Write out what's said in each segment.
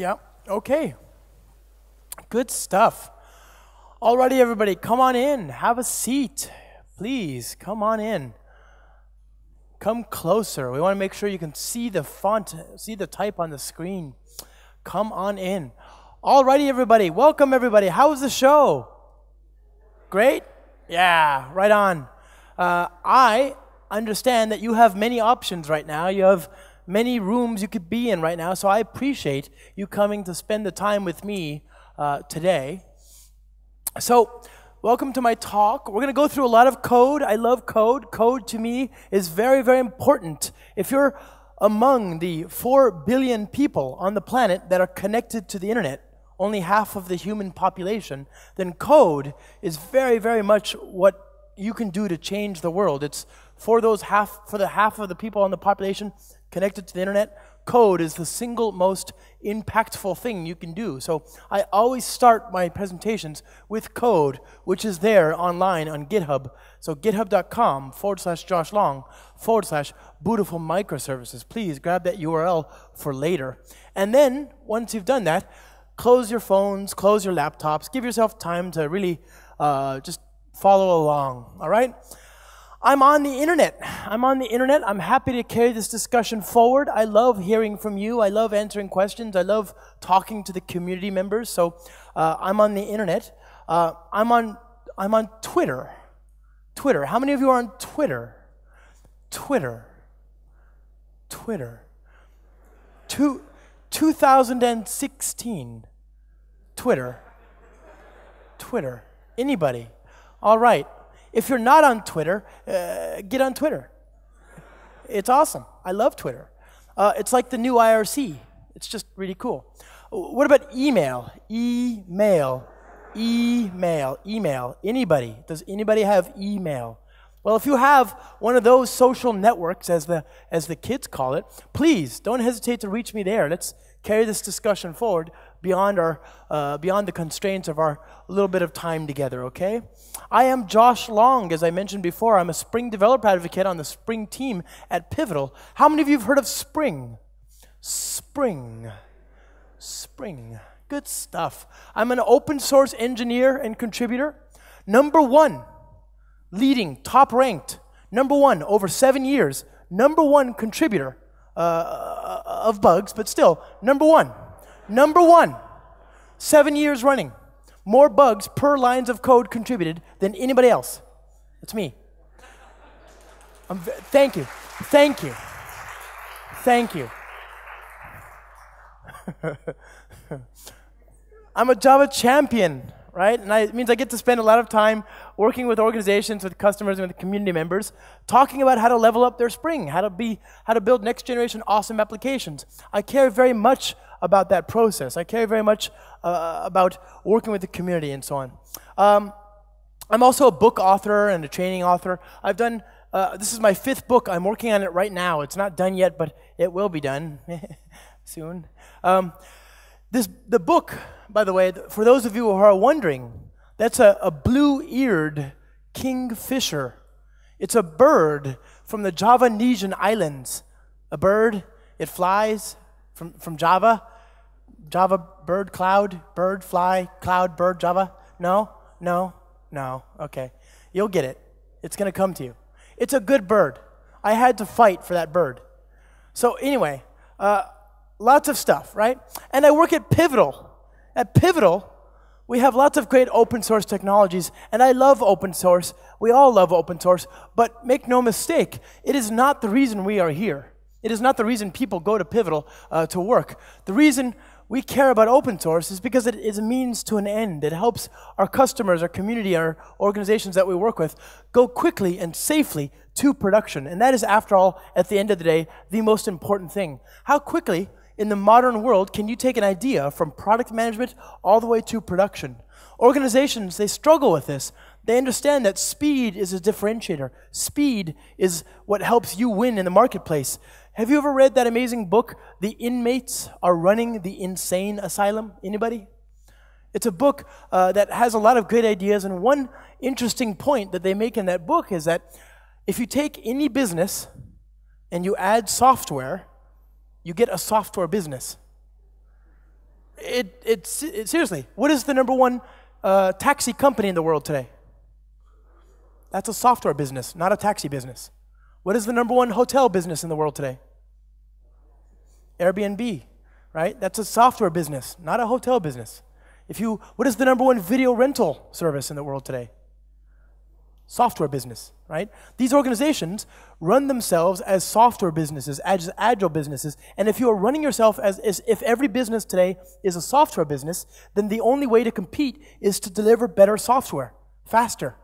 Yeah, okay. Good stuff. Alrighty, everybody, come on in. Have a seat. Please, come on in. Come closer. We want to make sure you can see the font, see the type on the screen. Come on in. Alrighty, everybody. Welcome, everybody. How was the show? Great? Yeah, right on. I understand that you have many options right now. You have many rooms you could be in right now, so I appreciate you coming to spend the time with me today. So, welcome to my talk. We're going to go through a lot of code. I love code. Code to me is very, very important. If you're among the 4 billion people on the planet that are connected to the internet, only half of the human population, then code is very, very much what you can do to change the world. It's for the half of the people on the population connected to the internet. Code is the single most impactful thing you can do. So I always start my presentations with code, which is there online on GitHub. So github.com/JoshLong/Bootiful microservices. Please grab that URL for later. And then, once you've done that, close your phones, close your laptops, give yourself time to really just follow along, all right? I'm on the internet. I'm happy to carry this discussion forward. I love hearing from you. I love answering questions. I love talking to the community members. So I'm on the internet. I'm on Twitter. Twitter. How many of you are on Twitter? Twitter. 2016. Twitter. Anybody? All right. If you're not on Twitter, get on Twitter. It's awesome. I love Twitter. It's like the new IRC. It's just really cool. What about email? Email. Anybody? Does anybody have email? Well, if you have one of those social networks, as the kids call it, please don't hesitate to reach me there. Let's carry this discussion forward beyond the constraints of our little bit of time together, okay? I am Josh Long, as I mentioned before. I'm a Spring developer advocate on the Spring team at Pivotal. How many of you have heard of Spring? Spring. Good stuff. I'm an open source engineer and contributor. #1, leading, top ranked, #1 over 7 years, #1 contributor of bugs, but still, #1. 7 years running. More bugs per lines of code contributed than anybody else. It's me. Thank you. I'm a Java champion, right? And it means I get to spend a lot of time working with organizations, with customers, and with community members, talking about how to level up their Spring, how to build next generation awesome applications. I care very much about that process. I care very much about working with the community and so on. I'm also a book author and a training author. I've done, this is my 5th book. I'm working on it right now. It's not done yet, but it will be done soon. The book, by the way, for those of you who are wondering, that's a blue-eared kingfisher. It's a bird from the Javanesian islands. A bird, it flies from Java. Java, bird, cloud, bird, fly, cloud, bird, Java. No? Okay. You'll get it. It's going to come to you. It's a good bird. I had to fight for that bird. So anyway, lots of stuff, right? And I work at Pivotal. At Pivotal, we have lots of great open source technologies, and I love open source. We all love open source, but make no mistake, it is not the reason we are here. It is not the reason people go to Pivotal to work. The reason we care about open source is because it is a means to an end. It helps our customers, our community, our organizations that we work with go quickly and safely to production. And that is, after all, at the end of the day, the most important thing. How quickly in the modern world can you take an idea from product management all the way to production? Organizations, they struggle with this. They understand that speed is a differentiator. Speed is what helps you win in the marketplace. Have you ever read that amazing book, The Inmates Are Running the Insane Asylum? Anybody? It's a book that has a lot of good ideas, and one interesting point that they make in that book is that if you take any business and you add software, you get a software business. Seriously, what is the number one taxi company in the world today? That's a software business, not a taxi business. What is the number one hotel business in the world today? Airbnb, right? That's a software business, not a hotel business. What is the number one video rental service in the world today? Software business, right? These organizations run themselves as software businesses, as agile businesses, and if you are running yourself as if every business today is a software business, then the only way to compete is to deliver better software, faster,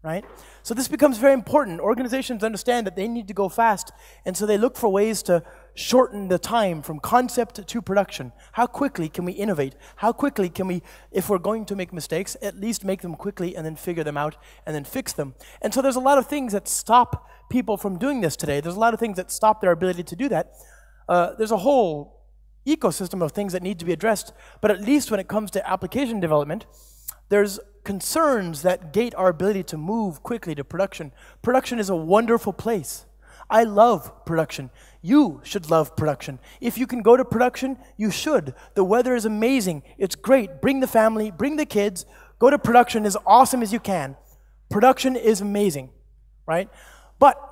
right? So this becomes very important. Organizations understand that they need to go fast, and so they look for ways to shorten the time from concept to production. How quickly can we innovate? How quickly can we, if we're going to make mistakes, at least make them quickly and then figure them out and then fix them? And so there's a lot of things that stop people from doing this today. There's a lot of things that stop their ability to do that. There's a whole ecosystem of things that need to be addressed, but at least when it comes to application development, there's concerns that gate our ability to move quickly to production. Production is a wonderful place. I love production. You should love production. If you can go to production, you should. The weather is amazing. It's great. Bring the family, bring the kids. Go to production as awesome as you can. Production is amazing, right? But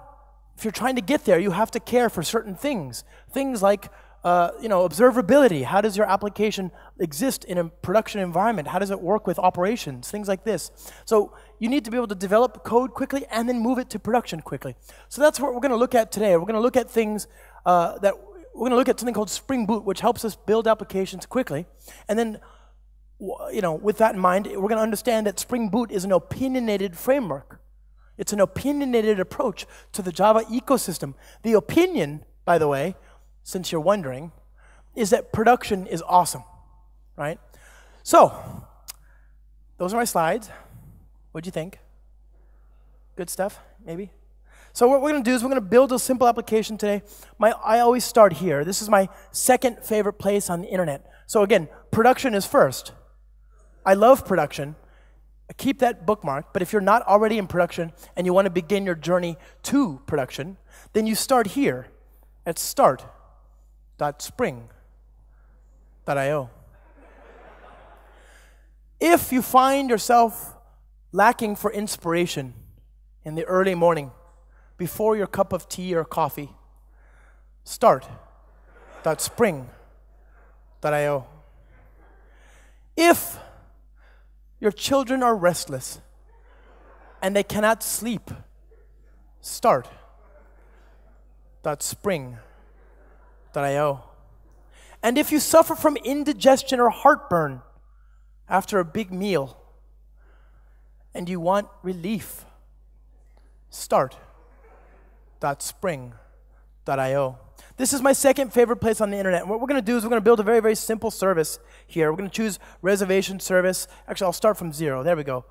if you're trying to get there, you have to care for certain things. Things like observability. How does your application exist in a production environment? How does it work with operations? Things like this. So you need to be able to develop code quickly and then move it to production quickly. So that's what we're going to look at today. We're going to look at things we're going to look at something called Spring Boot, which helps us build applications quickly. And then, with that in mind, we're going to understand that Spring Boot is an opinionated framework. It's an opinionated approach to the Java ecosystem. The opinion, by the way, since you're wondering, is that production is awesome, right? So, those are my slides. What'd you think? Good stuff, maybe? So what we're going to do is we're going to build a simple application today. I always start here. This is my second favorite place on the internet. So again, production is first. I love production. Keep that bookmark, but if you're not already in production and you want to begin your journey to production, then you start here at start.spring.io. If you find yourself lacking for inspiration in the early morning, before your cup of tea or coffee, start.spring.io. If your children are restless and they cannot sleep, start.spring.io. And if you suffer from indigestion or heartburn after a big meal and you want relief, start.spring.io. This is my second favorite place on the internet. And what we're going to do is we're going to build a very, very simple service here. We're going to choose reservation service. Actually, I'll start from 0. There we go.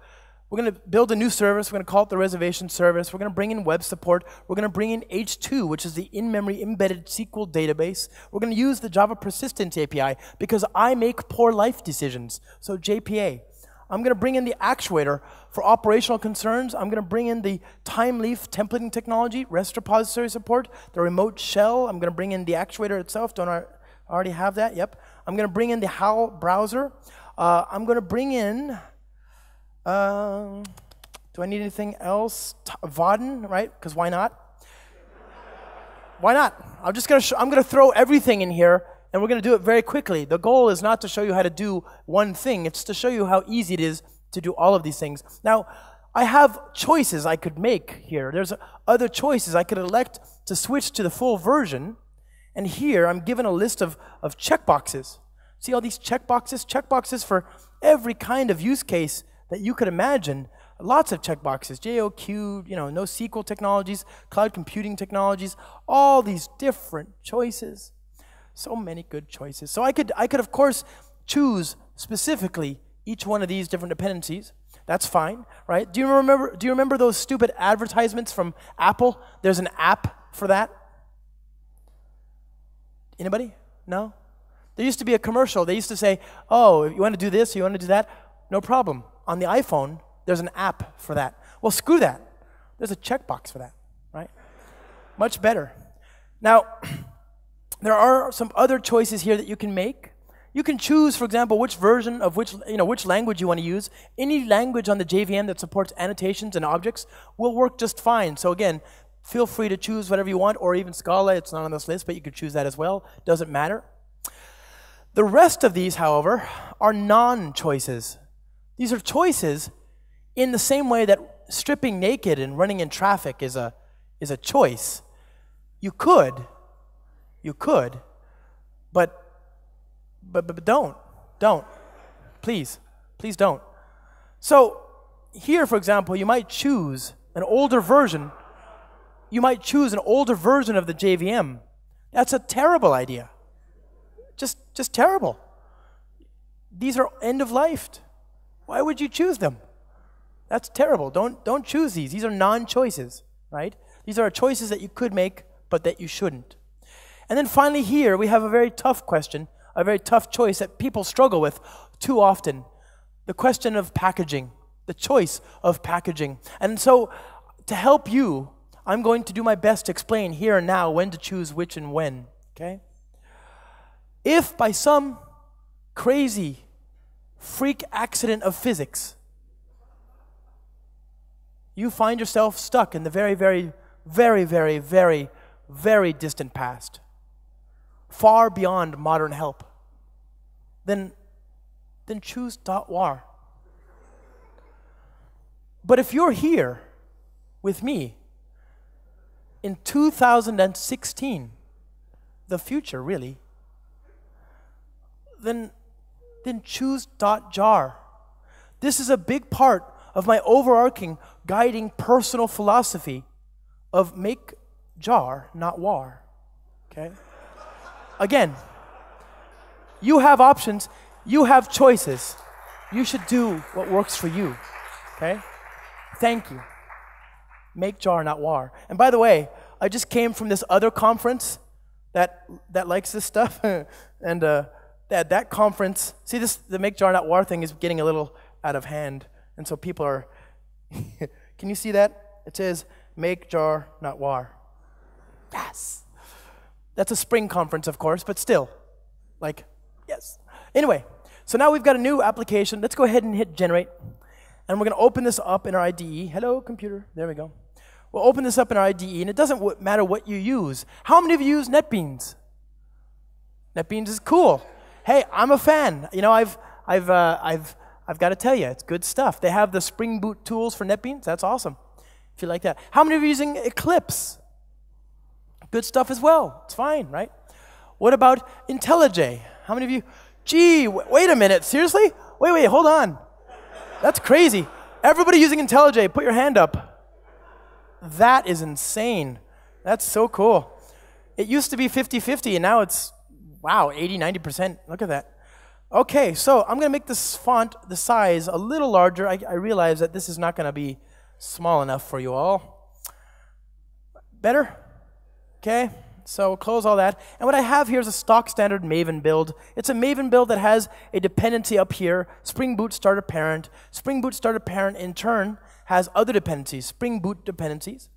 We're going to build a new service. We're going to call it the reservation service. We're going to bring in web support. We're going to bring in H2, which is the in-memory embedded SQL database. We're going to use the Java Persistence API because I make poor life decisions, so JPA. I'm going to bring in the actuator for operational concerns. I'm going to bring in the time-leaf templating technology, REST repository support, the remote shell. I'm going to bring in the actuator itself. Don't I already have that? Yep. I'm going to bring in the HAL browser. I'm going to bring in, do I need anything else? Vaadin, right? Because why not? Why not? I'm going to throw everything in here. And we're going to do it very quickly. The goal is not to show you how to do one thing. It's to show you how easy it is to do all of these things. Now, I have choices I could make here. There's other choices. I could elect to switch to the full version. And here, I'm given a list of checkboxes. See all these checkboxes? Checkboxes for every kind of use case that you could imagine. Lots of checkboxes. JOQ, NoSQL technologies, cloud computing technologies, all these different choices. So many good choices. So I could of course choose specifically each one of these different dependencies. That's fine, right? Do you remember those stupid advertisements from Apple? There's an app for that. Anybody? No? There used to be a commercial. They used to say, "Oh, if you want to do this, you want to do that, no problem. On the iPhone, there's an app for that." Well, screw that. There's a checkbox for that, right? Much better. Now, there are some other choices here that you can make. You can choose, for example, which version of which language you want to use. Any language on the JVM that supports annotations and objects will work just fine. So again, feel free to choose whatever you want, or even Scala. It's not on this list, but you could choose that as well. Doesn't matter. The rest of these, however, are non-choices. These are choices in the same way that stripping naked and running in traffic is a choice. You could, but don't, please don't. So here, for example, you might choose an older version. You might choose an older version of the JVM. That's a terrible idea. Just terrible. These are end-of-lifed. Why would you choose them? That's terrible. Don't choose these. These are non-choices, right? These are choices that you could make, but that you shouldn't. And then finally here, we have a very tough question, a very tough choice that people struggle with too often. The question of packaging, the choice of packaging. And so to help you, I'm going to do my best to explain here and now when to choose which and when, okay? If by some crazy freak accident of physics, you find yourself stuck in the very, very, very, very, very, very distant past, far beyond modern help, then choose .war. But if you're here with me in 2016, the future really, then choose .jar. This is a big part of my overarching guiding personal philosophy of make jar, not war, okay? Again, you have options, you have choices. You should do what works for you, okay? Thank you. Make jar, not war. And by the way, I just came from this other conference that likes this stuff, and that conference, see this, the make jar, not war thing is getting a little out of hand, and so people are, can you see that? It says, make jar, not war. Yes. That's a spring conference, of course, but still, like, yes. Anyway, so now we've got a new application. Let's go ahead and hit generate. And we're going to open this up in our IDE. Hello, computer. There we go. We'll open this up in our IDE, and it doesn't matter what you use. How many of you use NetBeans? NetBeans is cool. Hey, I'm a fan. You know, I've got to tell you, it's good stuff. They have the Spring Boot tools for NetBeans. That's awesome. If you like that. How many of you are using Eclipse? Good stuff as well. It's fine, right? What about IntelliJ? How many of you? Gee, wait a minute. Seriously? Wait, hold on. That's crazy. Everybody using IntelliJ, put your hand up. That is insane. That's so cool. It used to be 50-50, and now it's, wow, 80-90%. Look at that. Okay, so I'm going to make this font, the size, a little larger. I realize that this is not going to be small enough for you all. Better? Okay, so we'll close all that. And what I have here is a stock standard Maven build. It's a Maven build that has a dependency up here, Spring Boot starter parent. Spring Boot starter parent, in turn, has other dependencies, Spring Boot dependencies.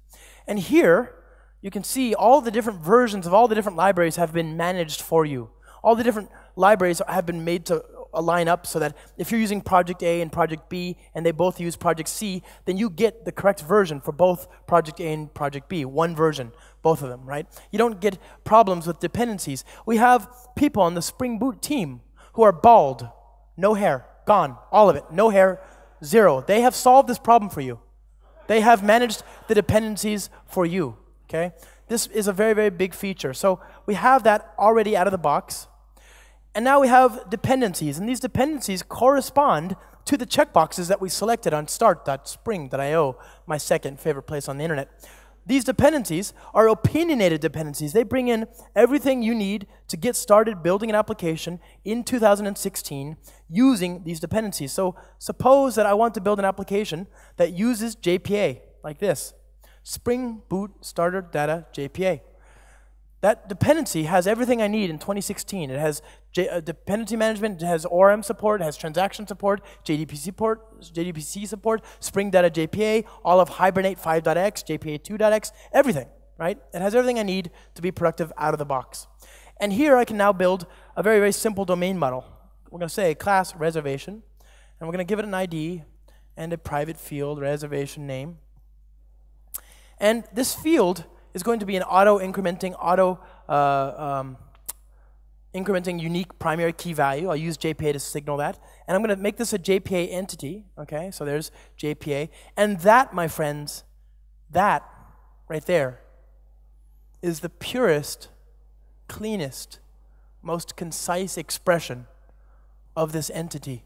And here, you can see all the different versions of all the different libraries have been managed for you. All the different libraries have been made to line up so that if you're using Project A and Project B and they both use Project C, then you get the correct version for both Project A and Project B, one version, both of them, right? You don't get problems with dependencies. We have people on the Spring Boot team who are bald, no hair, gone, all of it, no hair, zero. They have solved this problem for you. They have managed the dependencies for you, okay? This is a very, very big feature. So we have that already out of the box. And now we have dependencies, and these dependencies correspond to the checkboxes that we selected on start.spring.io, my second favorite place on the internet. These dependencies are opinionated dependencies. They bring in everything you need to get started building an application in 2016 using these dependencies. So suppose that I want to build an application that uses JPA, like this. Spring Boot Starter Data JPA. That dependency has everything I need in 2016. It has dependency management, it has ORM support, it has transaction support, JDBC support, Spring Data JPA, all of Hibernate 5.x, JPA 2.x, everything, right? It has everything I need to be productive out of the box. And here I can now build a very, very simple domain model. We're going to say class reservation, and we're going to give it an ID and a private field, reservation name. And this field is going to be an auto-incrementing, incrementing unique primary key value. I'll use JPA to signal that. And I'm going to make this a JPA entity. Okay, so there's JPA. And that, my friends, that right there is the purest, cleanest, most concise expression of this entity.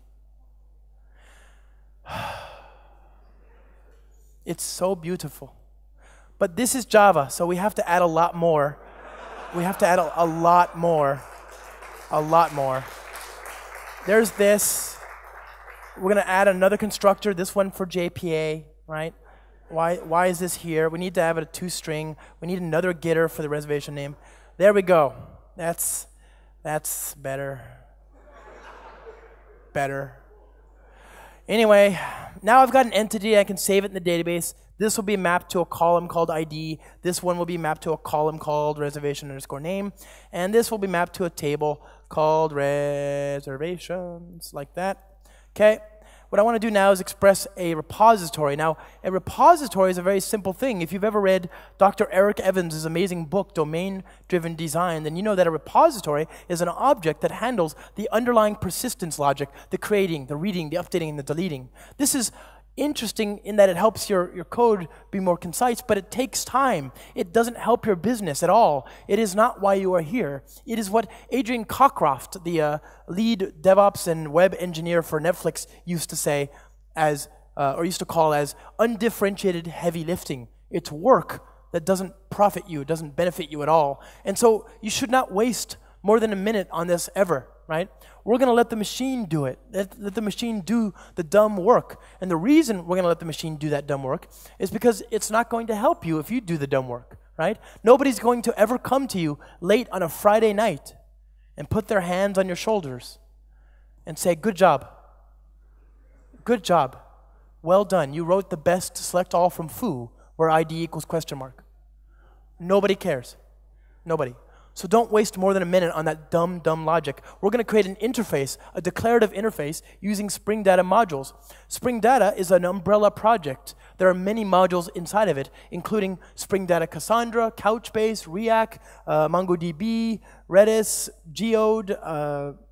It's so beautiful. But this is Java, so we have to add a lot more. We have to add a lot more. A lot more. There's this. We're going to add another constructor, this one for JPA, right? Why is this here? We need to have it a toString. We need another getter for the reservation name. There we go. That's better. Better. Anyway, now I've got an entity. I can save it in the database. This will be mapped to a column called ID. This one will be mapped to a column called reservation_name. And this will be mapped to a table called reservations, like that. Okay. What I want to do now is express a repository. Now, a repository is a very simple thing. If you've ever read Dr. Eric Evans' amazing book, Domain-Driven Design, then you know that a repository is an object that handles the underlying persistence logic, the creating, the reading, the updating, and the deleting. This is interesting in that it helps your code be more concise, but it takes time. It doesn't help your business at all. It is not why you are here. It is what Adrian Cockcroft, the lead DevOps and web engineer for Netflix, used to say as, or used to call as undifferentiated heavy lifting. It's work that doesn't profit you, doesn't benefit you at all. And so you should not waste more than a minute on this ever, right? We're going to let the machine do it. Let the machine do the dumb work. And the reason we're going to let the machine do that dumb work is because it's not going to help you if you do the dumb work, right? Nobody's going to ever come to you late on a Friday night and put their hands on your shoulders and say, good job. Good job. Well done. You wrote the best select all from foo where ID equals question mark. Nobody cares. Nobody. So don't waste more than a minute on that dumb logic. We're going to create an interface, a declarative interface, using Spring Data modules. Spring Data is an umbrella project. There are many modules inside of it, including Spring Data Cassandra, Couchbase, React, MongoDB, Redis, Geode,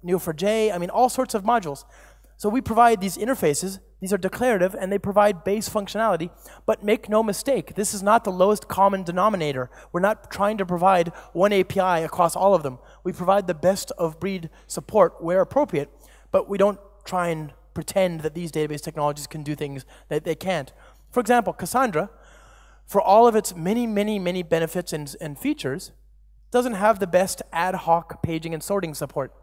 Neo4j, I mean, all sorts of modules. So we provide these interfaces. These are declarative, and they provide base functionality. But make no mistake, this is not the lowest common denominator. We're not trying to provide one API across all of them. We provide the best of breed support where appropriate, but we don't try and pretend that these database technologies can do things that they can't. For example, Cassandra, for all of its many benefits and features, doesn't have the best ad hoc paging and sorting support.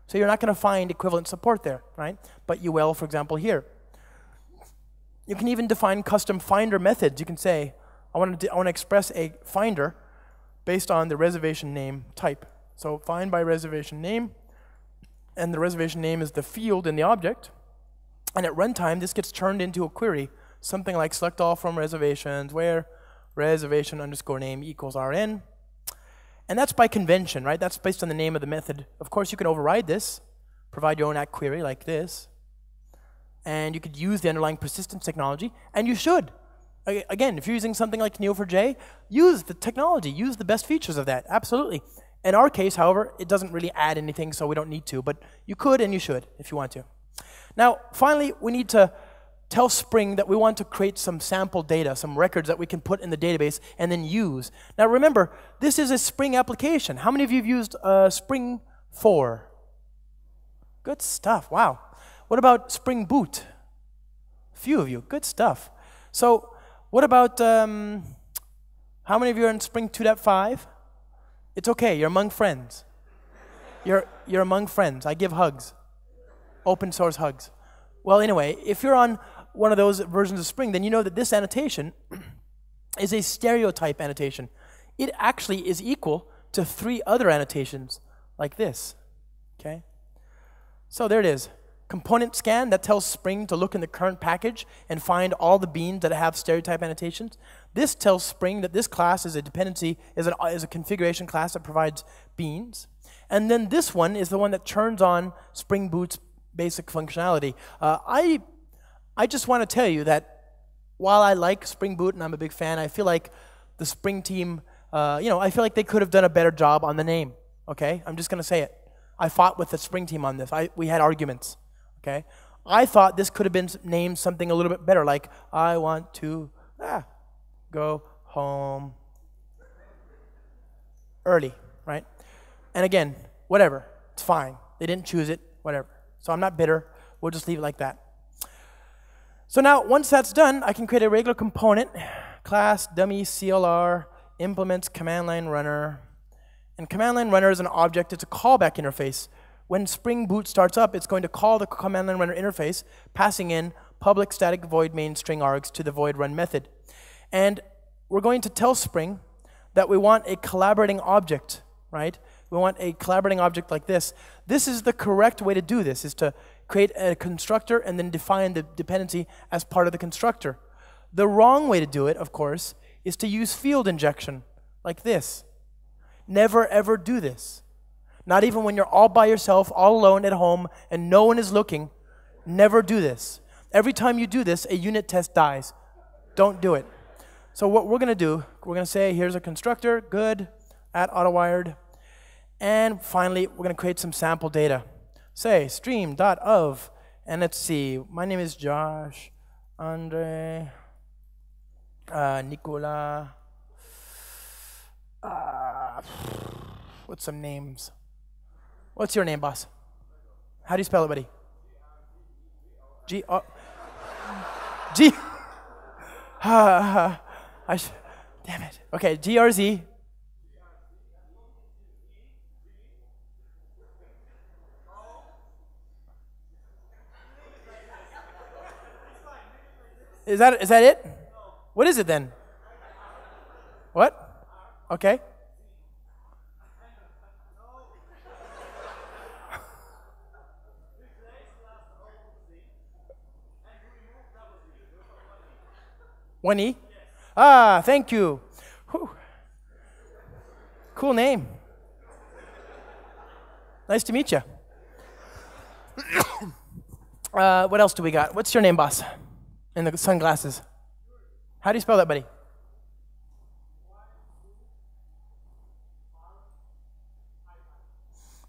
So you're not going to find equivalent support there, right? But you will, for example, here. You can even define custom finder methods. You can say, I want to express a finder based on the reservation name type. So find by reservation name, and the reservation name is the field in the object. And at runtime, this gets turned into a query, something like select all from reservations where reservation_name equals rn. And that's by convention, right? That's based on the name of the method. Of course, you can override this, provide your own ACK query like this, and you could use the underlying persistence technology, and you should. Again, if you're using something like Neo4j, use the technology, use the best features of that, absolutely. In our case, however, it doesn't really add anything, so we don't need to, but you could and you should if you want to. Now, finally, we need to tell Spring that we want to create some sample data, some records that we can put in the database and then use. Now remember, this is a Spring application. How many of you have used Spring 4? Good stuff, wow. What about Spring Boot? A few of you, good stuff. So what about, how many of you are in Spring 2.5? It's okay, you're among friends. You're among friends, I give hugs. Open source hugs. Well, anyway, if you're on one of those versions of Spring, then you know that this annotation is a stereotype annotation. It actually is equal to 3 other annotations like this, okay? So there it is. Component scan, that tells Spring to look in the current package and find all the beans that have stereotype annotations. This tells Spring that this class is a dependency, is a configuration class that provides beans. And then this one is the one that turns on Spring Boot's basic functionality. I just want to tell you that while I like Spring Boot and I'm a big fan, I feel like the Spring team, I feel like they could have done a better job on the name, okay? I'm just going to say it. I fought with the Spring team on this. We had arguments, okay? I thought this could have been named something a little bit better, like, I want to go home early, right? And again, whatever, it's fine. They didn't choose it, whatever. So I'm not bitter. We'll just leave it like that. So now, once that's done, I can create a regular component, class, dummy, CLR, implements, command line runner. And command line runner is an object. It's a callback interface. When Spring Boot starts up, it's going to call the command line runner interface, passing in public static void main string args to the void run method. And we're going to tell Spring that we want a collaborating object, right? We want a collaborating object like this. This is the correct way to do this, is to create a constructor and then define the dependency as part of the constructor. The wrong way to do it, of course, is to use field injection, like this. Never ever do this. Not even when you're all by yourself, all alone at home, and no one is looking. Never do this. Every time you do this, a unit test dies. Don't do it. So what we're going to do, we're going to say, here's a constructor, good, at autowired. And finally, we're going to create some sample data. Say stream.of, and let's see, my name is Josh, Andre, Nicola, what's some names? What's your name, boss? How do you spell it, buddy? G. Damn it. Okay, GRZ. Is that it? What is it then? What? Okay. One E? Ah, thank you. Whew. Cool name. Nice to meet you. What else do we got? What's your name, boss? And the sunglasses. How do you spell that, buddy?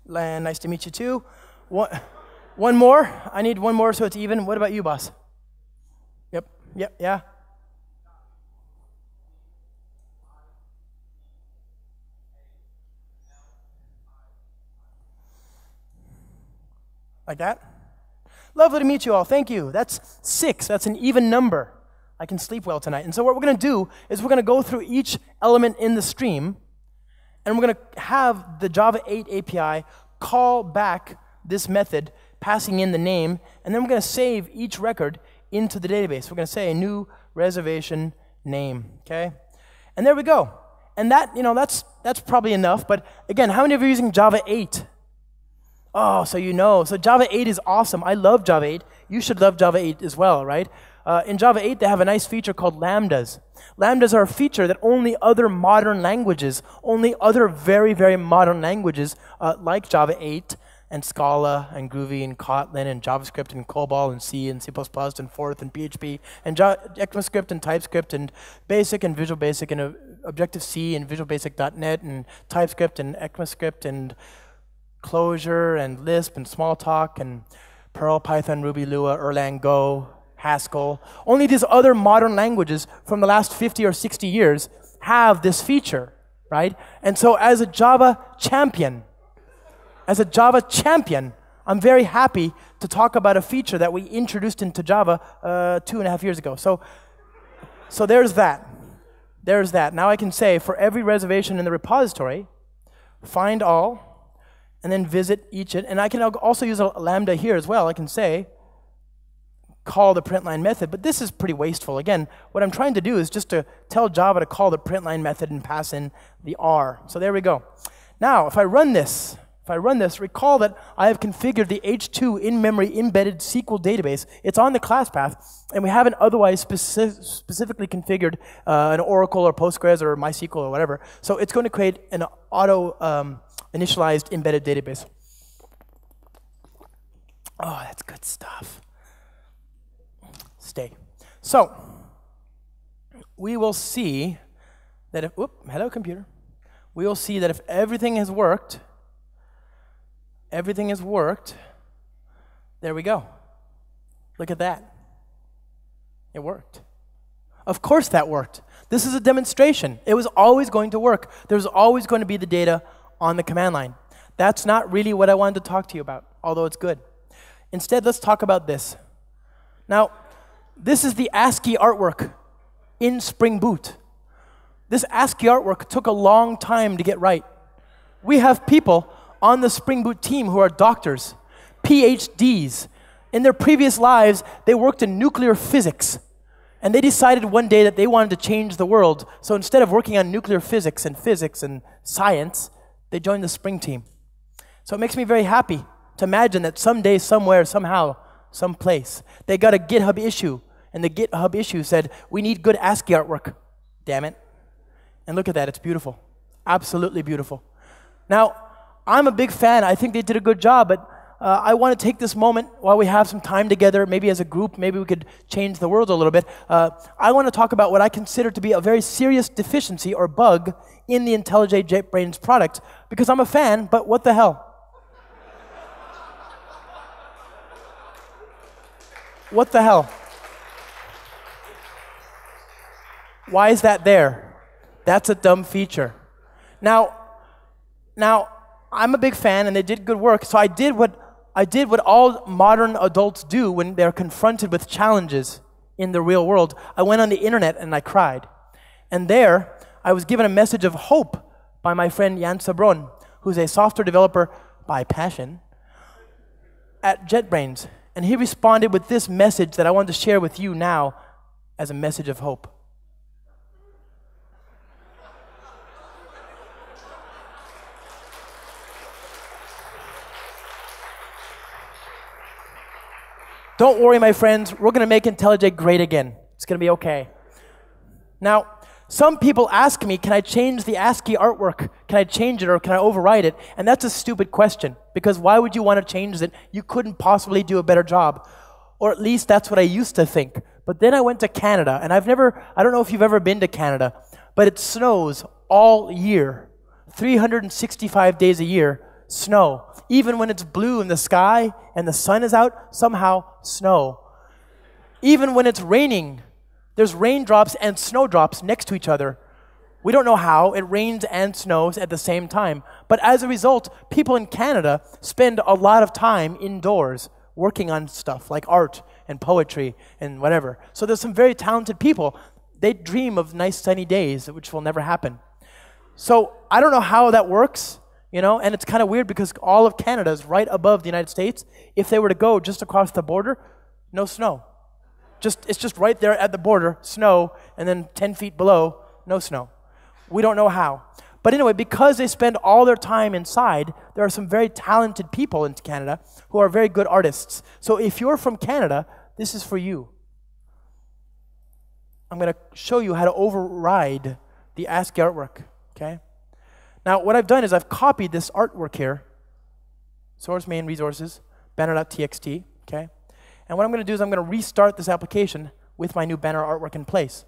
Nice to meet you too. One more. I need one more so it's even. What about you, boss? Yep. Yeah. Like that? Lovely to meet you all. Thank you. That's 6. That's an even number. I can sleep well tonight. And so what we're going to do is we're going to go through each element in the stream, and we're going to have the Java 8 API call back this method, passing in the name, and then we're going to save each record into the database. We're going to say a new reservation name, okay? And there we go. And that, that's probably enough. But again, how many of you are using Java 8? Oh, so you know. So Java 8 is awesome. I love Java 8. You should love Java 8 as well, right? In Java 8, they have a nice feature called lambdas. Lambdas are a feature that only other modern languages, only other very, very modern languages like Java 8 and Scala and Groovy and Kotlin and JavaScript and COBOL and C and C++ and Forth and PHP and ECMAScript and TypeScript and Basic and Visual Basic and Objective-C and Visual Basic.NET and TypeScript and ECMAScript and Clojure and Lisp and Smalltalk and Perl, Python, Ruby, Lua, Erlang, Go, Haskell. Only these other modern languages from the last 50 or 60 years have this feature, right? And so as a Java champion, I'm very happy to talk about a feature that we introduced into Java 2.5 years ago. So there's that. There's that. Now I can say for every reservation in the repository, find all, and then visit each, and I can also use a lambda here as well. I can say, call the printline method, but this is pretty wasteful. Again, what I'm trying to do is just to tell Java to call the printline method and pass in the R. So there we go. Now, if I run this, if I run this, recall that I have configured the H2 in-memory embedded SQL database. It's on the class path, and we haven't otherwise specifically configured an Oracle or Postgres or MySQL or whatever. So it's going to create an auto-initialized embedded database. Oh, that's good stuff. Stay. So we will see that if, hello computer. We will see that if everything has worked, there we go. Look at that. It worked. Of course that worked. This is a demonstration. It was always going to work. There's always going to be the data on the command line. That's not really what I wanted to talk to you about, although it's good. Instead, let's talk about this. Now, this is the ASCII artwork in Spring Boot. This ASCII artwork took a long time to get right. We have people on the Spring Boot team who are doctors, PhDs. In their previous lives, they worked in nuclear physics. And they decided one day that they wanted to change the world. So instead of working on nuclear physics and science, they joined the Spring team. So it makes me very happy to imagine that someday, somewhere, somehow, someplace, they got a GitHub issue. And the GitHub issue said, we need good ASCII artwork. Damn it. And look at that, it's beautiful. Absolutely beautiful. Now, I'm a big fan. I think they did a good job, but I want to take this moment while we have some time together, maybe as a group, maybe we could change the world a little bit. I want to talk about what I consider to be a very serious deficiency or bug in the IntelliJ JetBrains product, because I'm a fan, but what the hell? What the hell? Why is that there? That's a dumb feature. Now, I'm a big fan, and they did good work. So I did what all modern adults do when they're confronted with challenges in the real world. I went on the internet and I cried. And there, I was given a message of hope by my friend Jan Sabron, who's a software developer by passion at JetBrains. And he responded with this message that I wanted to share with you now as a message of hope. Don't worry, my friends, we're going to make IntelliJ great again. It's going to be okay. Now, some people ask me, can I change the ASCII artwork? Can I change it or can I override it? And that's a stupid question, because why would you want to change it? You couldn't possibly do a better job. Or at least that's what I used to think. But then I went to Canada, and I don't know if you've ever been to Canada, but it snows all year, 365 days a year. Snow. Even when it's blue in the sky and the sun is out, somehow snow. Even when it's raining, there's raindrops and snowdrops next to each other. We don't know how. It rains and snows at the same time. But as a result, people in Canada spend a lot of time indoors working on stuff like art and poetry and whatever. So there's some very talented people. They dream of nice sunny days, which will never happen. So I don't know how that works. You know, and it's kind of weird because all of Canada is right above the United States. If they were to go just across the border, no snow. It's just right there at the border, snow, and then 10 feet below, no snow. We don't know how. But anyway, because they spend all their time inside, there are some very talented people in Canada who are very good artists. So if you're from Canada, this is for you. I'm going to show you how to override the ASCII artwork, okay? Now, what I've done is I've copied this artwork here, source main resources, banner.txt, okay? And what I'm going to do is I'm going to restart this application with my new banner artwork in place.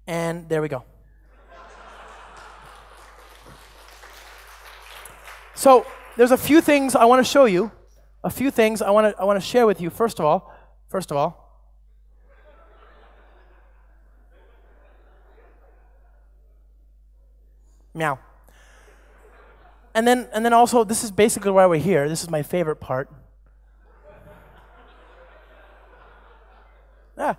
And there we go. So there's a few things I want to show you, a few things I want to share with you. First of all, meow. And then also, this is basically why we're here. This is my favorite part. Ah.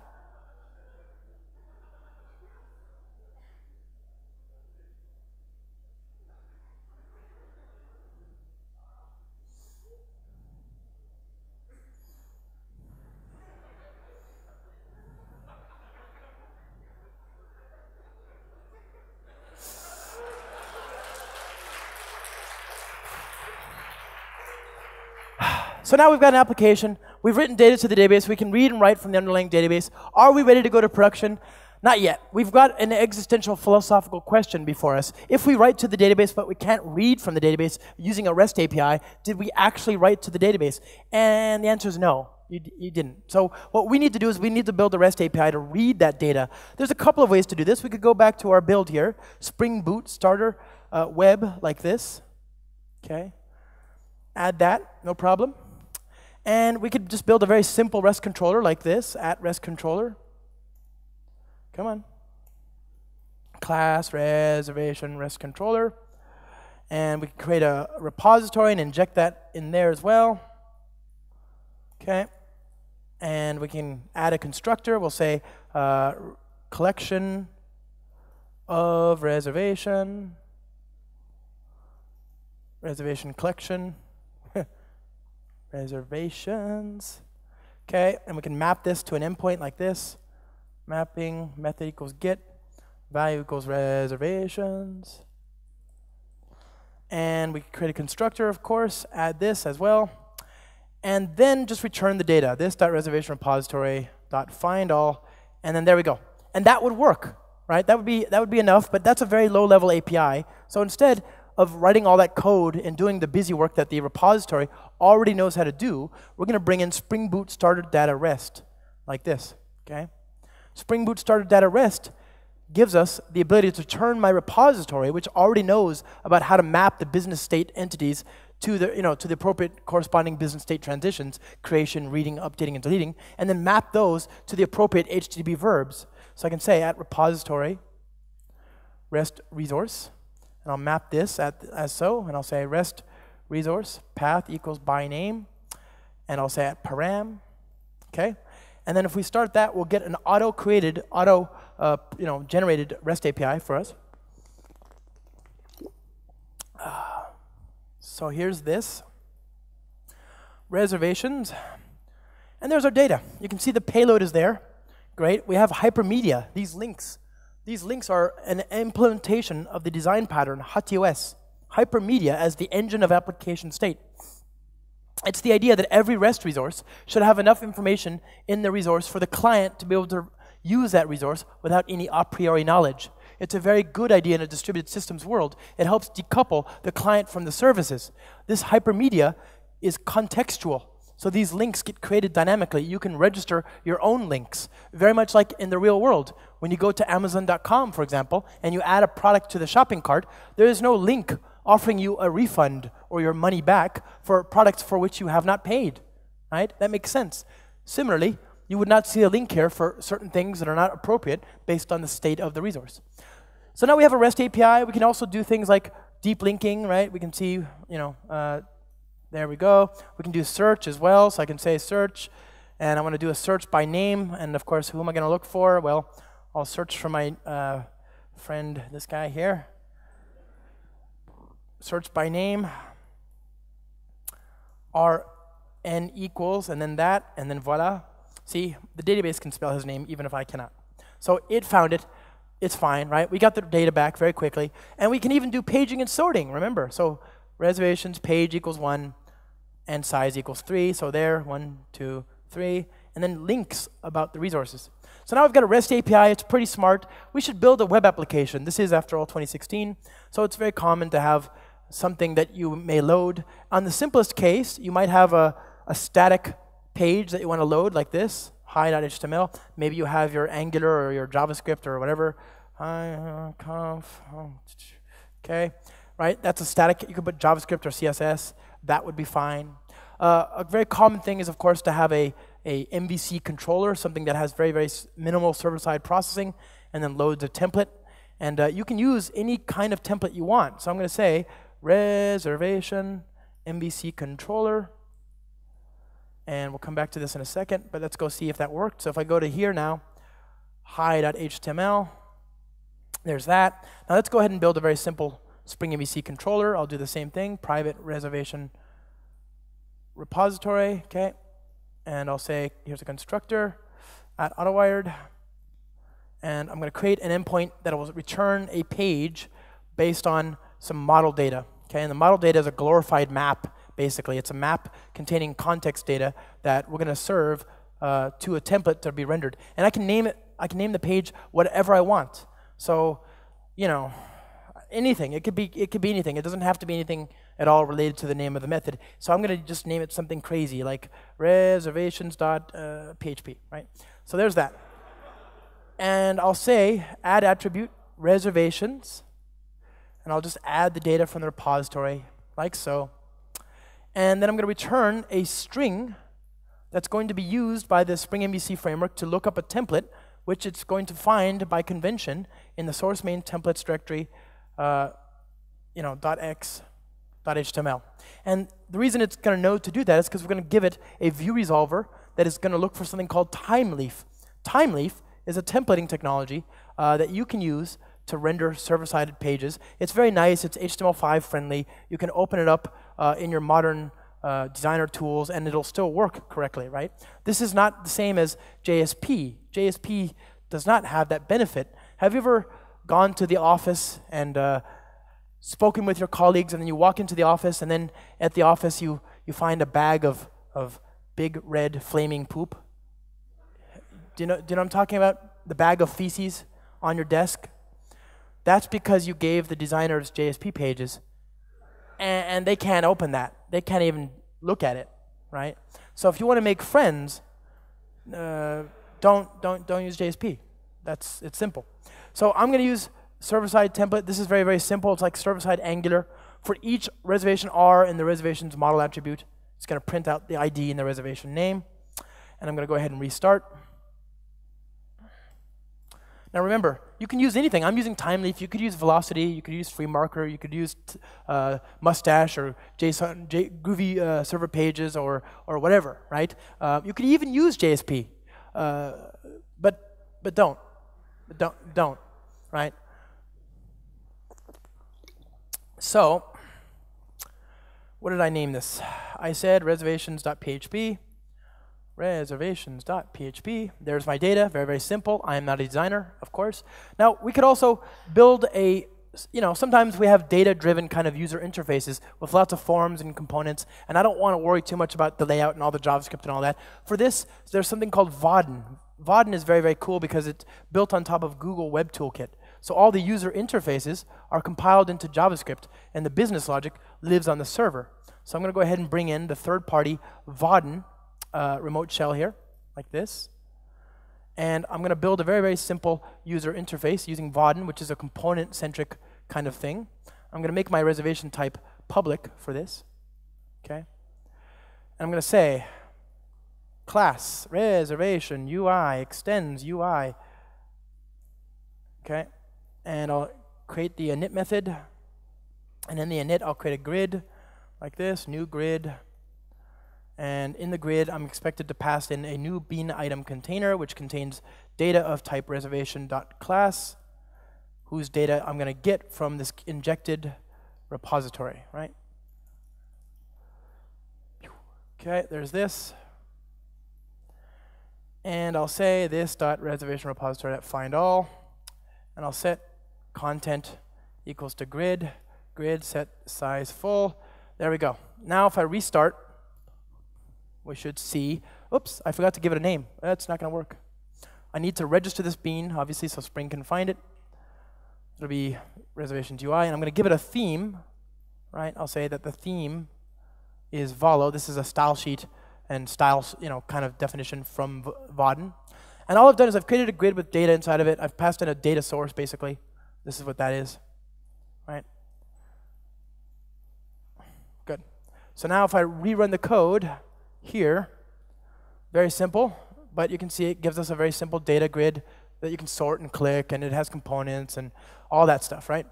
So now we've got an application. We've written data to the database. We can read and write from the underlying database. Are we ready to go to production? Not yet. We've got an existential philosophical question before us. If we write to the database, but we can't read from the database using a REST API, did we actually write to the database? And the answer is no, you didn't. So what we need to do is we need to build a REST API to read that data. There's a couple of ways to do this. We could go back to our build here, Spring Boot starter web like this. Okay. Add that, no problem. And we could just build a very simple REST controller like this, @REST controller. Come on. Class reservation REST controller. And we can create a repository and inject that in there as well. Okay. And we can add a constructor. We'll say collection of reservation collection. Reservations. Okay, and we can map this to an endpoint like this. Mapping method equals get, value equals reservations. And we can create a constructor, of course, add this as well. And then just return the data, this.reservation repository.find all, and then there we go. And that would work, right? That would be enough, but that's a very low-level API. So instead of writing all that code and doing the busy work that the repository already knows how to do, we're going to bring in Spring Boot starter data REST like this, okay? Spring Boot starter data REST gives us the ability to turn my repository, which already knows about how to map the business state entities to the, to the appropriate corresponding business state transitions, creation, reading, updating, and deleting, and then map those to the appropriate HTTP verbs. So I can say @repository REST resource, and I'll map this as so, and I'll say REST resource path equals by name, and I'll say @param, okay? And then if we start that, we'll get an auto-created, generated REST API for us. So here's this. Reservations. And there's our data. You can see the payload is there. Great. We have hypermedia, these links. These links are an implementation of the design pattern, HTOS. Hypermedia as the engine of application state. It's the idea that every REST resource should have enough information in the resource for the client to be able to use that resource without any a priori knowledge. It's a very good idea in a distributed systems world. It helps decouple the client from the services. This hypermedia is contextual. So these links get created dynamically. You can register your own links, very much like in the real world. When you go to Amazon.com, for example, and you add a product to the shopping cart, there is no link offering you a refund or your money back for products for which you have not paid, right? That makes sense. Similarly, you would not see a link here for certain things that are not appropriate based on the state of the resource. So now we have a REST API. We can also do things like deep linking, right? We can see, there we go. We can do search as well. So I can say search, and I want to do a search by name. And of course, who am I going to look for? Well, I'll search for my friend, this guy here. Search by name. RN equals, and then that, and then voila. See, the database can spell his name even if I cannot. So it found it. It's fine, right? We got the data back very quickly. And we can even do paging and sorting, remember. So reservations, page equals 1, and size equals 3. So there, 1, 2, 3. And then links about the resources. So now we've got a REST API. It's pretty smart. We should build a web application. This is, after all, 2016. So it's very common to have something that you may load. On the simplest case, you might have a static page that you want to load like this, hi.html. Maybe you have your Angular or your JavaScript or whatever. Hi.conf. Okay, right? That's a static. You could put JavaScript or CSS. That would be fine. A very common thing is, of course, to have a MVC controller, something that has very, very minimal server-side processing, and then loads a template. And you can use any kind of template you want. So I'm going to say reservation MVC controller. And we'll come back to this in a second, but let's go see if that worked. So if I go to here now, hi.html, there's that. Now let's go ahead and build a very simple Spring MVC controller. I'll do the same thing, private reservation repository, okay? And I'll say, here's a constructor at AutoWired. And I'm going to create an endpoint that will return a page based on some model data, okay? And the model data is a glorified map basically. It's a map containing context data that we're going to serve to a template to be rendered. And I can name it. I can name the page whatever I want. So, you know, anything. It could be anything. It doesn't have to be anything at all related to the name of the method. So I'm going to just name it something crazy like reservations.php, right? So there's that. And I'll say add attribute reservations, and I'll just add the data from the repository like so. And then I'm going to return a string that's going to be used by the Spring MVC framework to look up a template, which it's going to find by convention in the source main templates directory, .x.html. And the reason it's going to know to do that is because we're going to give it a view resolver that is going to look for something called timeleaf. Timeleaf is a templating technology that you can use to render server-sided pages. It's very nice. It's HTML5 friendly. You can open it up in your modern designer tools, and it'll still work correctly, right? This is not the same as JSP. JSP does not have that benefit. Have you ever gone to the office and spoken with your colleagues, and then you walk into the office, and then at the office you find a bag of big red flaming poop? Do you know what I'm talking about? The bag of feces on your desk? That's because you gave the designers JSP pages, and they can't open that. They can't even look at it, right? So if you want to make friends, don't use JSP. It's simple. So I'm going to use server-side template. This is very, very simple. It's like server-side Angular. For each reservation R in the reservation's model attribute, it's going to print out the ID in the reservation name. And I'm going to go ahead and restart. Now remember, you can use anything. I'm using Timeleaf. You could use Velocity. You could use FreeMarker. You could use Mustache or JSON, Groovy server pages or whatever, right? You could even use JSP, but don't, right? So, what did I name this? I said reservations.php. Reservations.php. There's my data. Very, very simple. I am not a designer, of course. Now, we could also build a, sometimes we have data-driven kind of user interfaces with lots of forms and components, and I don't want to worry too much about the layout and all the JavaScript and all that. For this, there's something called Vaadin. Vaadin is very, very cool because it's built on top of Google Web Toolkit. So all the user interfaces are compiled into JavaScript, and the business logic lives on the server. So I'm going to go ahead and bring in the third-party Vaadin remote shell here, like this. And I'm going to build a very, very simple user interface using Vaadin, which is a component-centric kind of thing. I'm going to make my reservation type public for this. Okay? And I'm going to say class reservation UI extends UI. Okay? And I'll create the init method. And in the init, I'll create a grid like this, new grid. And in the grid, I'm expected to pass in a new bean item container, which contains data of type reservation.class, whose data I'm going to get from this injected repository, right? Okay, there's this. And I'll say this.reservation repository.find all. And I'll set content equals to grid, grid set size full. There we go. Now if I restart, we should see, oops, I forgot to give it a name. That's not going to work. I need to register this bean, obviously, so Spring can find it. It'll be reservations UI, and I'm going to give it a theme, right? I'll say that the theme is Valo. This is a style sheet and styles, kind of definition from Vaadin. And all I've done is I've created a grid with data inside of it. I've passed in a data source, basically. This is what that is, right? Good. So now if I rerun the code here, very simple, but you can see it gives us a very simple data grid that you can sort and click, and it has components and all that stuff, right?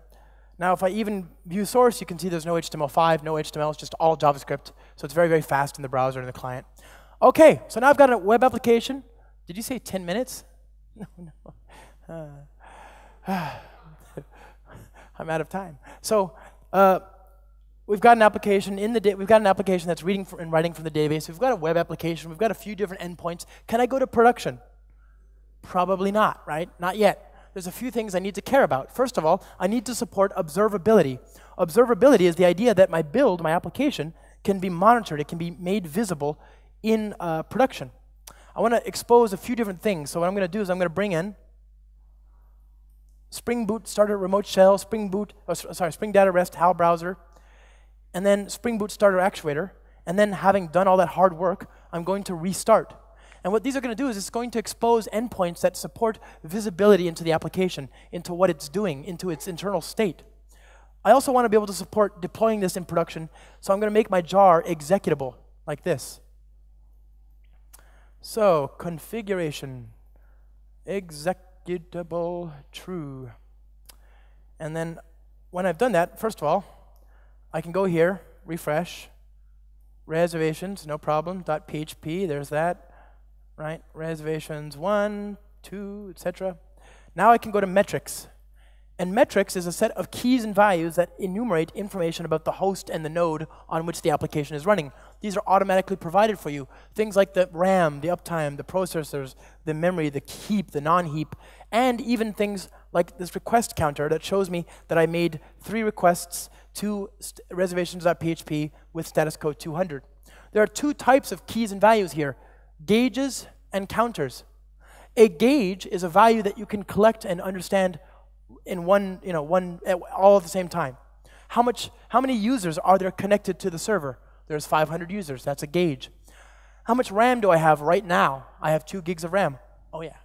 Now if I even view source, you can see there's no HTML5, no HTML, it's just all JavaScript, so it's very, very fast in the browser and the client. Okay, so now I've got a web application. Did you say 10 minutes? No. I'm out of time. So we've got an application that's reading and writing from the database. We've got a web application. We've got a few different endpoints. Can I go to production? Probably not, right? Not yet. There's a few things I need to care about. First of all, I need to support observability. Observability is the idea that my application, can be monitored. It can be made visible in production. I want to expose a few different things. So what I'm going to do is I'm going to bring in Spring Boot Starter Remote Shell, Spring Data REST HAL Browser, and then Spring Boot Starter Actuator. And then having done all that hard work, I'm going to restart. And what these are going to do is it's going to expose endpoints that support visibility into the application, into what it's doing, into its internal state. I also want to be able to support deploying this in production, so I'm going to make my jar executable like this. So, configuration, executable, true. And then when I've done that, first of all, I can go here, refresh, reservations, no problem, .php, there's that, right? Reservations 1, 2, etc. Now I can go to metrics. And metrics is a set of keys and values that enumerate information about the host and the node on which the application is running. These are automatically provided for you. Things like the RAM, the uptime, the processors, the memory, the heap, the non-heap, and even things like this request counter that shows me that I made 3 requests to reservations.php with status code 200. There are 2 types of keys and values here, gauges and counters. A gauge is a value that you can collect and understand in all at the same time. How many users are there connected to the server? There's 500 users, that's a gauge. How much RAM do I have right now? I have 2 gigs of RAM. Oh yeah.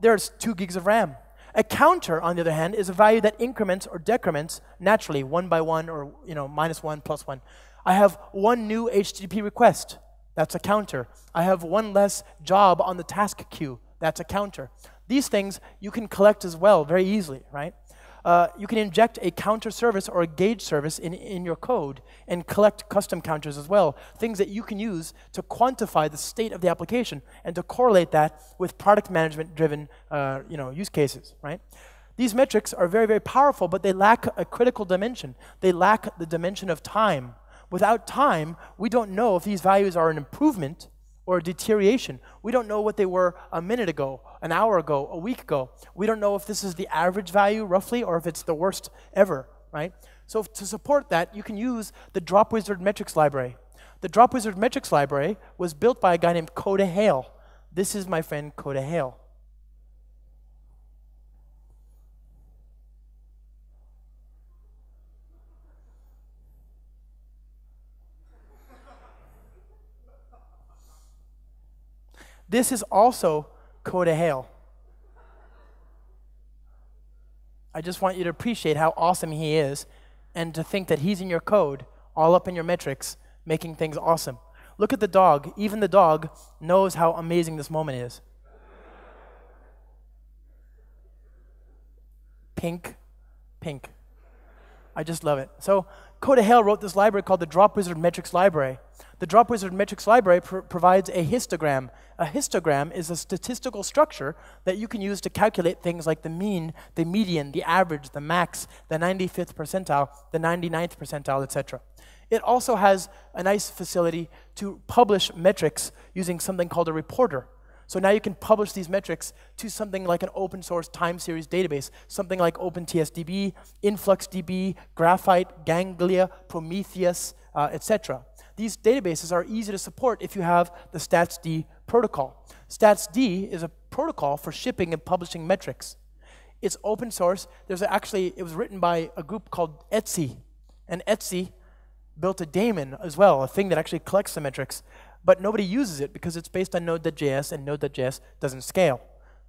There's 2 gigs of RAM. A counter, on the other hand, is a value that increments or decrements naturally, 1 by 1 or -1, +1. I have 1 new HTTP request. That's a counter. I have 1 less job on the task queue. That's a counter. These things you can collect as well very easily, right? You can inject a counter service or a gauge service in your code and collect custom counters as well, things that you can use to quantify the state of the application and to correlate that with product management-driven use cases, right? These metrics are very, very powerful, but they lack a critical dimension. They lack the dimension of time. Without time, we don't know if these values are an improvement or a deterioration. We don't know what they were a minute ago, an hour ago, a week ago. We don't know if this is the average value, roughly, or if it's the worst ever, right? So to support that, you can use the Dropwizard metrics library. The Dropwizard metrics library was built by a guy named Coda Hale. This is my friend Coda Hale. This is also Coda Hale. I just want you to appreciate how awesome he is and to think that he's in your code, all up in your metrics, making things awesome. Look at the dog. Even the dog knows how amazing this moment is. Pink, pink. I just love it. So Coda Hale wrote this library called the Dropwizard Metrics Library. The Dropwizard Metrics Library provides a histogram. A histogram is a statistical structure that you can use to calculate things like the mean, the median, the average, the max, the 95th percentile, the 99th percentile, etc. It also has a nice facility to publish metrics using something called a reporter. So now you can publish these metrics to something like an open source time series database, something like OpenTSDB, InfluxDB, Graphite, Ganglia, Prometheus, etc. These databases are easy to support if you have the StatsD protocol. StatsD is a protocol for shipping and publishing metrics. It's open source. It was written by a group called ASCII, and ASCII built a daemon as well, a thing that actually collects the metrics. But nobody uses it because it's based on Node.js, and Node.js doesn't scale.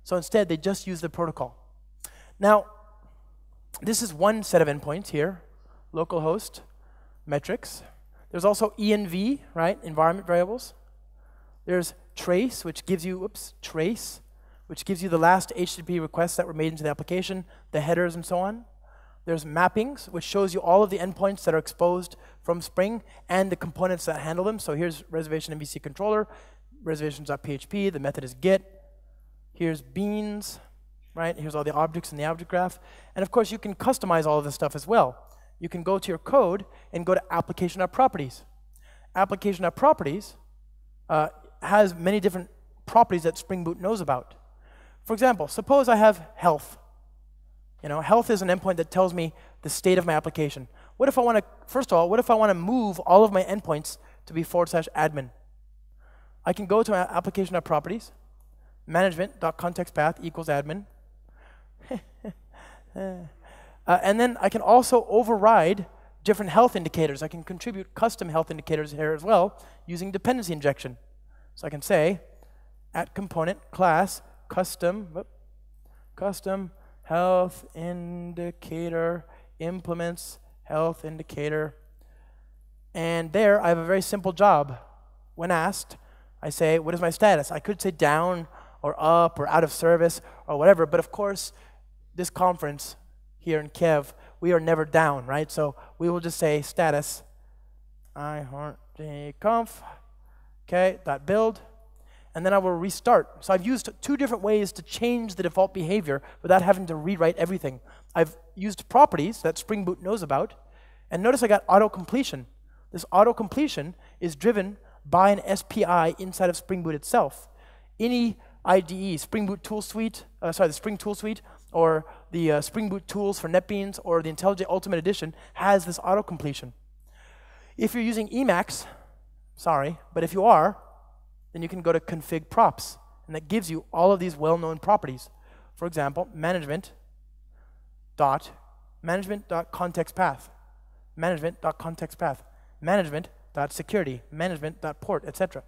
So instead, they just use the protocol. Now, this is one set of endpoints here, localhost, metrics. There's also env, right, environment variables. There's trace, which gives you, trace, which gives you the last HTTP requests that were made into the application, the headers, and so on. There's mappings, which shows you all of the endpoints that are exposed from Spring and the components that handle them. So here's reservation MVC controller, reservations.php, the method is get. Here's beans, right? Here's all the objects in the object graph. And of course, you can customize all of this stuff as well. You can go to your code and go to application.properties. Application.properties has many different properties that Spring Boot knows about. For example, suppose I have health. Health is an endpoint that tells me the state of my application. What if I want to, first of all, what if I want to move all of my endpoints to be /admin? I can go to my application.properties, management.contextPath equals admin. And then I can also override different health indicators. I can contribute custom health indicators here as well using dependency injection. So I can say at component class custom health indicator implements health indicator. And there I have a very simple job. When asked, I say, what is my status? I could say down or up or out of service or whatever, but of course, this conference here in Kiev, we are never down, right? So we will just say status, jeeconf, okay, .build, and then I will restart. So I've used 2 different ways to change the default behavior without having to rewrite everything. I've used properties that Spring Boot knows about, and notice I got auto-completion. This auto-completion is driven by an SPI inside of Spring Boot itself. Any IDE, Spring Boot Tool Suite, the Spring Tool Suite, or the Spring Boot tools for NetBeans, or the IntelliJ Ultimate Edition has this auto-completion. If you're using Emacs, sorry, but if you are, then you can go to config props, and that gives you all of these well-known properties. For example, management.contextPath, management.contextPath, management.security, management.port, etc.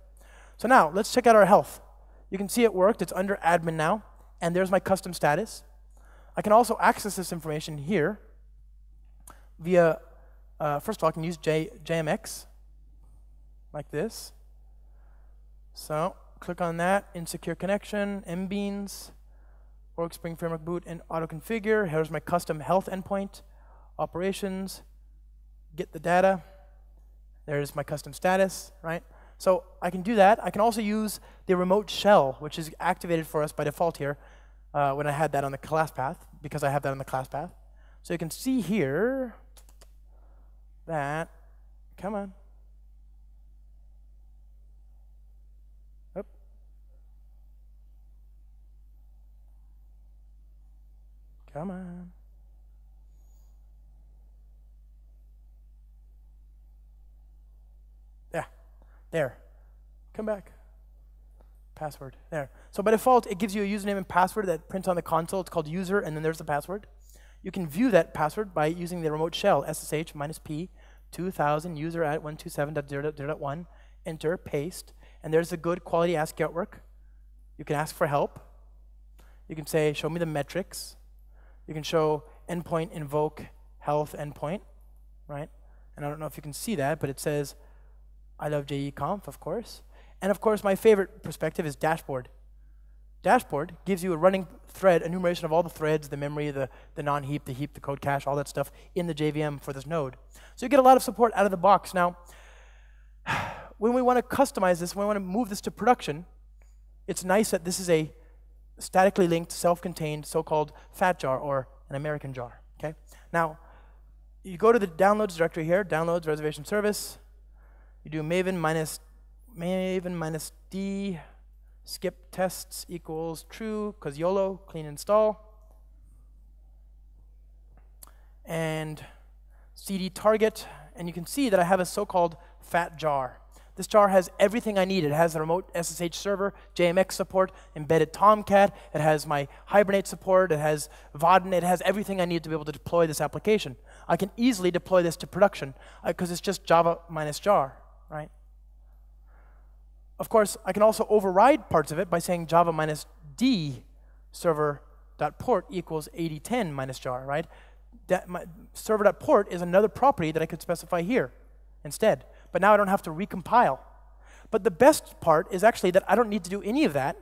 So now, let's check out our health. You can see it worked. It's under admin now, and there's my custom status. I can also access this information here via, first of all, I can use JMX, like this. So click on that, insecure connection, mbeans, org Spring Framework boot, and auto-configure. Here's my custom health endpoint, operations, get the data. There's my custom status, right? So I can do that. I can also use the remote shell, which is activated for us by default here when I had that on the class path, because I have that on the class path. So you can see here that, come on. Oop. Come on. Yeah, there. Come back. Password, there. So by default, it gives you a username and password that prints on the console. It's called user, and then there's the password. You can view that password by using the remote shell, SSH -p 2000 user at 127.0.0.1, enter, paste, and there's a good quality ASCII artwork. You can ask for help. You can say, show me the metrics. You can show endpoint invoke health endpoint, right? And I don't know if you can see that, but it says, I love jeeconf, of course. And of course, my favorite perspective is dashboard. Dashboard gives you a running thread, enumeration of all the threads, the memory, the non-heap, the heap, the code cache, all that stuff in the JVM for this node. So you get a lot of support out of the box. Now, when we want to customize this, when we want to move this to production, it's nice that this is a statically linked, self-contained, so-called fat jar, or an American jar, okay? Now, you go to the downloads directory here, downloads, reservation service. You do maven minus D, skip tests equals true, because YOLO, clean install. And cd target, and you can see that I have a so-called fat jar. This jar has everything I need. It has the remote SSH server, JMX support, embedded Tomcat, it has my Hibernate support, it has Vaadin, it has everything I need to be able to deploy this application. I can easily deploy this to production, because it's just Java minus jar, right? Of course, I can also override parts of it by saying Java minus D server.port equals 8010 minus jar, right? Server.port is another property that I could specify here instead. But now I don't have to recompile. But the best part is actually that I don't need to do any of that.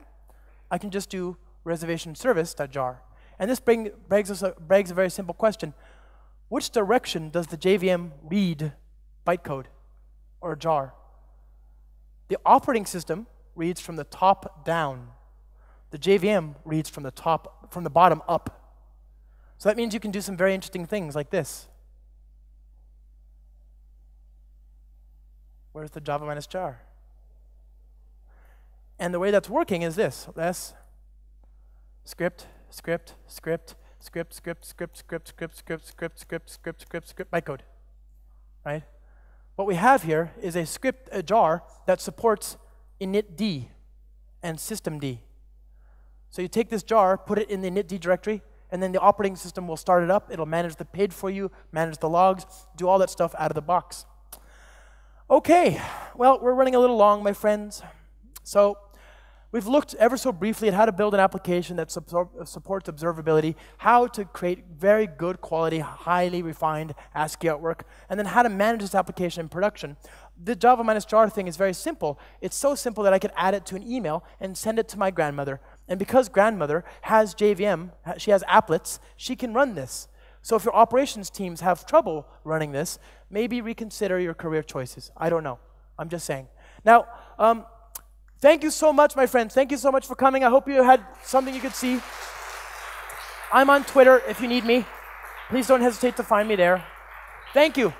I can just do reservation service.jar. And this begs a very simple question. Which direction does the JVM read bytecode or jar? The operating system reads from the top down. The JVM reads from the bottom up. So that means you can do some very interesting things like this. Where's the Java minus jar? And the way that's working is this. Less script, script, script, script, script, script, script, script, script, script, script, script, script, script, bytecode. right? What we have here is a script, a jar, that supports initd and systemd. So you take this jar, put it in the initd directory, and then the operating system will start it up. It'll manage the PID for you, manage the logs, do all that stuff out of the box. Okay, well, we're running a little long, my friends. So we've looked ever so briefly at how to build an application that supports observability, how to create very good quality, highly refined ASCII artwork, and then how to manage this application in production. The Java-jar thing is very simple. It's so simple that I could add it to an email and send it to my grandmother. And because grandmother has JVM, she has applets, she can run this. So if your operations teams have trouble running this, maybe reconsider your career choices. I don't know. I'm just saying. Now, thank you so much, my friends. Thank you so much for coming. I hope you had something you could see. I'm on Twitter if you need me. Please don't hesitate to find me there. Thank you.